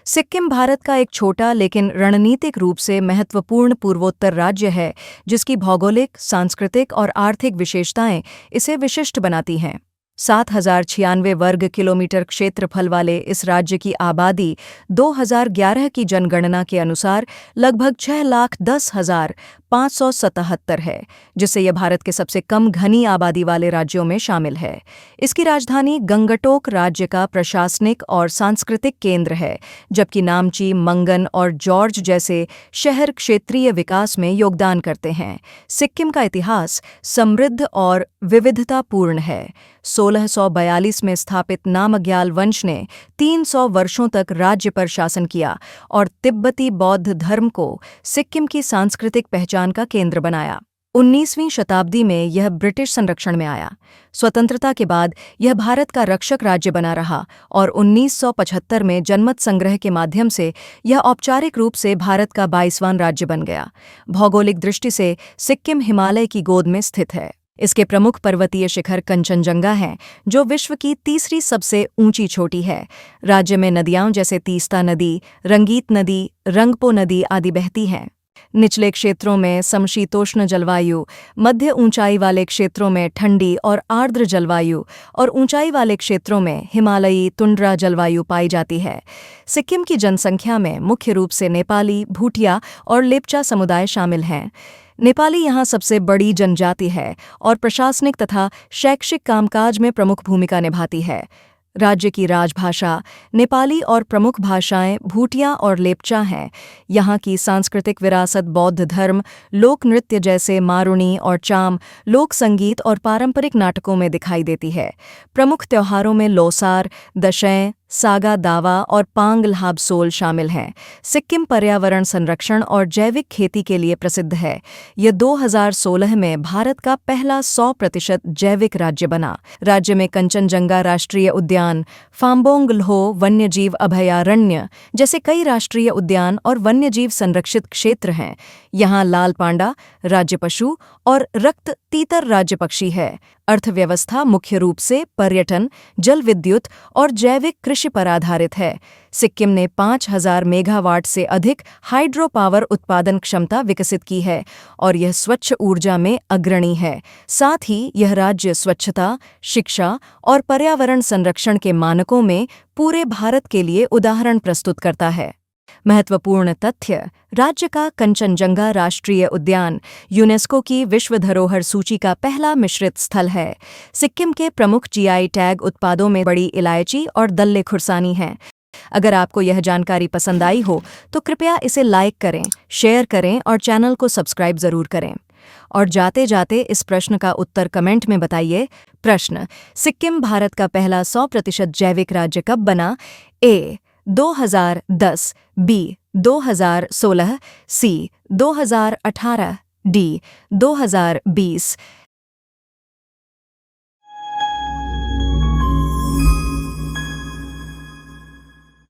सिक्किम भारत का एक छोटा लेकिन रणनीतिक रूप से महत्वपूर्ण पूर्वोत्तर राज्य है, जिसकी भौगोलिक, सांस्कृतिक और आर्थिक विशेषताएं इसे विशिष्ट बनाती हैं। 7,096 वर्ग किलोमीटर क्षेत्रफल वाले इस राज्य की आबादी 2011 की जनगणना के अनुसार लगभग 6,10,577 है, जिससे यह भारत के सबसे कम घनी आबादी वाले राज्यों में शामिल है। इसकी राजधानी गंगटोक राज्य का प्रशासनिक और सांस्कृतिक केंद्र है, जबकि नामची, मंगन और जॉर्ज जैसे शहर क्षेत्रीय विकास में योगदान करते हैं। सिक्किम का इतिहास समृद्ध और विविधतापूर्ण है। 1642 में स्थापित नामग्याल वंश ने 300 वर्षों तक राज्य पर शासन किया और तिब्बती बौद्ध धर्म को सिक्किम की सांस्कृतिक पहचान का केंद्र बनाया। 19वीं शताब्दी में यह ब्रिटिश संरक्षण में आया। स्वतंत्रता के बाद यह भारत का रक्षक राज्य बना रहा और 1975 में जनमत संग्रह के माध्यम से यह औपचारिक रूप से भारत का 22वां राज्य बन गया। भौगोलिक दृष्टि से सिक्किम हिमालय की गोद में स्थित है। इसके प्रमुख पर्वतीय शिखर कंचनजंगा हैं, जो विश्व की तीसरी सबसे ऊंची चोटी है। राज्य में नदियां जैसे तीस्ता नदी, रंगीत नदी, रंगपो नदी आदि बहती हैं। निचले क्षेत्रों में समशीतोष्ण जलवायु, मध्य ऊंचाई वाले क्षेत्रों में ठंडी और आर्द्र जलवायु और ऊंचाई वाले क्षेत्रों में हिमालयी तुंड्रा जलवायु पाई जाती है। सिक्किम की जनसंख्या में मुख्य रूप से नेपाली, भूटिया और लेप्चा समुदाय शामिल हैं। नेपाली यहाँ सबसे बड़ी जनजाति है और प्रशासनिक तथा शैक्षिक कामकाज में प्रमुख भूमिका निभाती है। राज्य की राजभाषा नेपाली और प्रमुख भाषाएं भूटिया और लेप्चा हैं। यहाँ की सांस्कृतिक विरासत बौद्ध धर्म, लोक नृत्य जैसे मारुनी और चाम, लोक संगीत और पारंपरिक नाटकों में दिखाई देती है। प्रमुख त्योहारों में लोसार, दशैं, सागा दावा और पांग ल्हाबसोल शामिल हैं। सिक्किम पर्यावरण संरक्षण और जैविक खेती के लिए प्रसिद्ध है। यह 2016 में भारत का पहला 100% जैविक राज्य बना। राज्य में कंचनजंगा राष्ट्रीय उद्यान, फाम्बोंग ल्हो वन्यजीव अभयारण्य जैसे कई राष्ट्रीय उद्यान और वन्यजीव संरक्षित क्षेत्र हैं। यहाँ लाल पांडा राज्य पशु और रक्त तीतर राज्य पक्षी है। अर्थव्यवस्था मुख्य रूप से पर्यटन, जल विद्युत और जैविक कृषि पर आधारित है। सिक्किम ने 5,000 मेगावाट से अधिक हाइड्रो पावर उत्पादन क्षमता विकसित की है और यह स्वच्छ ऊर्जा में अग्रणी है। साथ ही यह राज्य स्वच्छता, शिक्षा और पर्यावरण संरक्षण के मानकों में पूरे भारत के लिए उदाहरण प्रस्तुत करता है। महत्वपूर्ण तथ्य: राज्य का कंचनजंगा राष्ट्रीय उद्यान यूनेस्को की विश्व धरोहर सूची का पहला मिश्रित स्थल है। सिक्किम के प्रमुख जीआई टैग उत्पादों में बड़ी इलायची और दल्ले खुरसानी हैं। अगर आपको यह जानकारी पसंद आई हो तो कृपया इसे लाइक करें, शेयर करें और चैनल को सब्सक्राइब जरूर करें। और जाते जाते इस प्रश्न का उत्तर कमेंट में बताइए। प्रश्न: सिक्किम भारत का पहला 100% जैविक राज्य कब बना? ए 2010, बी 2016, सी 2018, डी 2020।